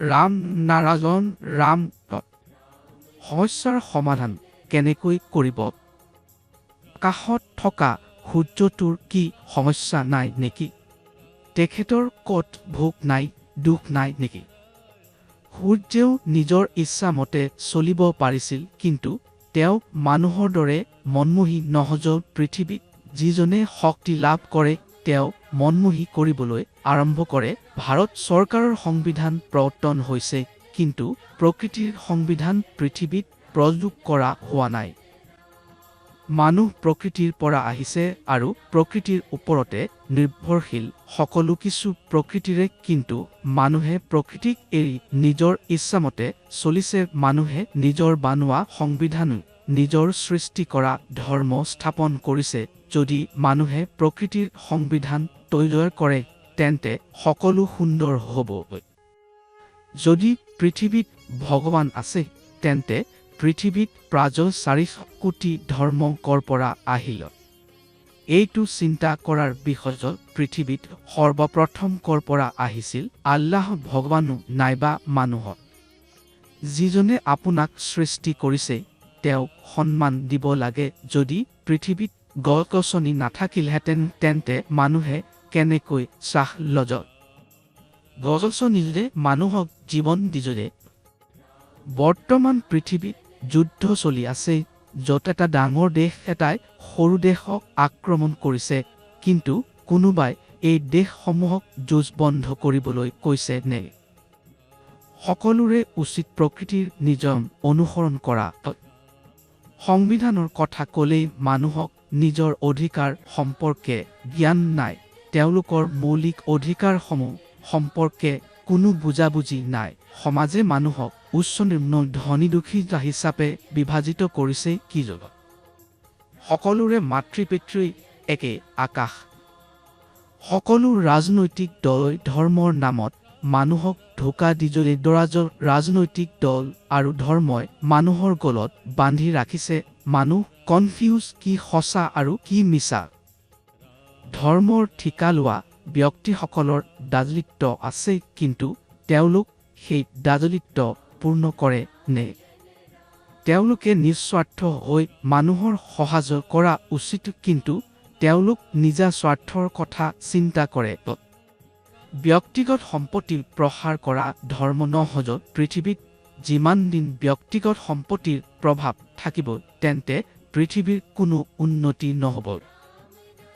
ৰাম নাৰাজন ৰাম সমস্যাৰ সমাধান কেনেকৈ কৰিব? কাষত থকা সূৰ্যটোৰ কি সমস্যা নাই নেকি? তেখেতৰ ক'ত ভোক নাই, দুখ নাই নেকি? সূৰ্যেও নিজৰ ইচ্ছামতে চলিব পাৰিছিল, কিন্তু তেওঁ মানুহৰ দৰে মনমোহী নহ'ল। পৃথিৱীত যিজনে শক্তি লাভ কৰে তেওঁ মনমোহী কৰিবলৈ আৰম্ভ কৰে। ভাৰত চৰকাৰৰ সংবিধান প্ৰৱৰ্তন হৈছে, কিন্তু প্ৰকৃতিৰ সংবিধান পৃথিৱীত প্ৰয়োগ কৰা হোৱা নাই। মানুহ প্ৰকৃতিৰ পৰা আহিছে আৰু প্ৰকৃতিৰ ওপৰতে নিৰ্ভৰশীল। সকলো কিছু প্ৰকৃতিৰে, কিন্তু মানুহে প্ৰকৃতিক এৰি নিজৰ ইচ্ছামতে চলিছে। মানুহে নিজৰ বনোৱা সংবিধান, নিজৰ সৃষ্টি কৰা ধৰ্ম স্থাপন কৰিছে। যদি মানুহে প্ৰকৃতিৰ সংবিধান তৈয়াৰ কৰে তেন্তে সকলো সুন্দৰ হ'ব। যদি পৃথিৱীত ভগৱান আছে তেন্তে পৃথিৱীত প্ৰায় 4 কোটি ধৰ্ম ক'ৰ পৰা আহিল? এইটো চিন্তা কৰাৰ বিষয়। পৃথিৱীত সৰ্বপ্ৰথম ক'ৰ পৰা আহিছিল? আল্লাহ ভগৱান নাইবা মানুহ? যিজনে আপোনাক সৃষ্টি কৰিছে তেওঁক সন্মান দিব লাগে। যদি পৃথিৱীত গছ-গছনি নাথাকিলহেঁতেন তেন্তে মানুহে কেনেকৈ শ্বাস ল'ব? গছ-গছনিয়ে মানুহক জীৱন দিছে। বৰ্তমান পৃথিৱীত যুদ্ধ চলি আছে, য'ত এটা ডাঙৰ দেশ এটাই সৰু দেশক আক্ৰমণ কৰিছে, কিন্তু কোনোবাই এই দেশসমূহক যুঁজ বন্ধ কৰিবলৈ কৈছে নে? সকলোৰে উচিত প্ৰকৃতিৰ নিয়ম অনুসৰণ কৰা। সংবিধানৰ কথা ক'লেই মানুহক নিজৰ অধিকাৰ সম্পৰ্কে জ্ঞান নাই। তেওঁলোকৰ মৌলিক অধিকাৰসমূহ সম্পৰ্কে কোনো বুজাবুজি নাই। সমাজে মানুহক উচ্চ নিম্ন ধনী দুখী হিচাপে বিভাজিত কৰিছে কিয়? সকলোৰে মাতৃ-পিতৃ একে আকাশ। সকলো ৰাজনৈতিক দল ধৰ্মৰ নামত মানুহক ধোকা দিছে। ৰাজনৈতিক দল আৰু ধৰ্মই মানুহৰ গলত বান্ধি ৰাখিছে। মানুহ কনফিউজ, কি সঁচা আৰু কি মিছা। ধৰ্মৰ ঠিকা লোৱা ব্যক্তিসকলৰ দায়িত্ব আছে, কিন্তু তেওঁলোক সেই দায়িত্ব পূৰ্ণ কৰে নে? তেওঁলোকে নিস্বাৰ্থ হৈ মানুহৰ সহায় কৰা উচিত, কিন্তু তেওঁলোক নিজা স্বাৰ্থৰ কথা চিন্তা কৰে। ব্যক্তিগত সম্পত্তি প্ৰসাৰ কৰা ধৰ্ম নহয়। পৃথিৱীত যিমান দিন ব্যক্তিগত সম্পত্তিৰ প্ৰভাৱ থাকিব তেন্তে পৃথিৱীৰ কোনো উন্নতি নহ'ব।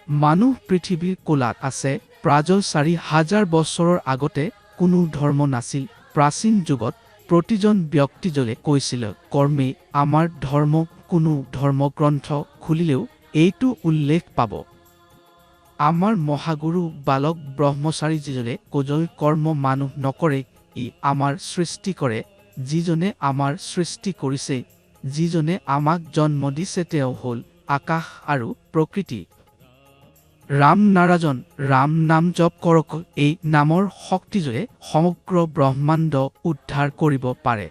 মানুহ পৃথিৱীৰ কোলাত আছে। প্ৰায় 4000 বছৰৰ আগতে কোনো ধৰ্ম নাছিল। প্ৰাচীন যুগত প্ৰতিজন ব্যক্তিজনে কৈছিল, কৰ্মেই আমাৰ ধৰ্ম। কোনো ধৰ্মগ্ৰন্থ খুলিলেও এইটো উল্লেখ পাব। আমাৰ মহাগুৰু বালক ব্ৰহ্মচাৰীজীজনে কৈছিল, কৰ্ম মানুহ নকৰে, ই আমাৰ সৃষ্টি কৰে। যিজনে আমাৰ সৃষ্টি কৰিছে, যিজনে আমাক জন্ম দিছে তেওঁ হ'ল আকাশ আৰু প্ৰকৃতি। ৰাম নাৰাজন ৰাম নাম জপ কৰক। এই নামৰ শক্তিৰে সমগ্ৰ ব্ৰহ্মাণ্ড উদ্ধাৰ কৰিব পাৰে।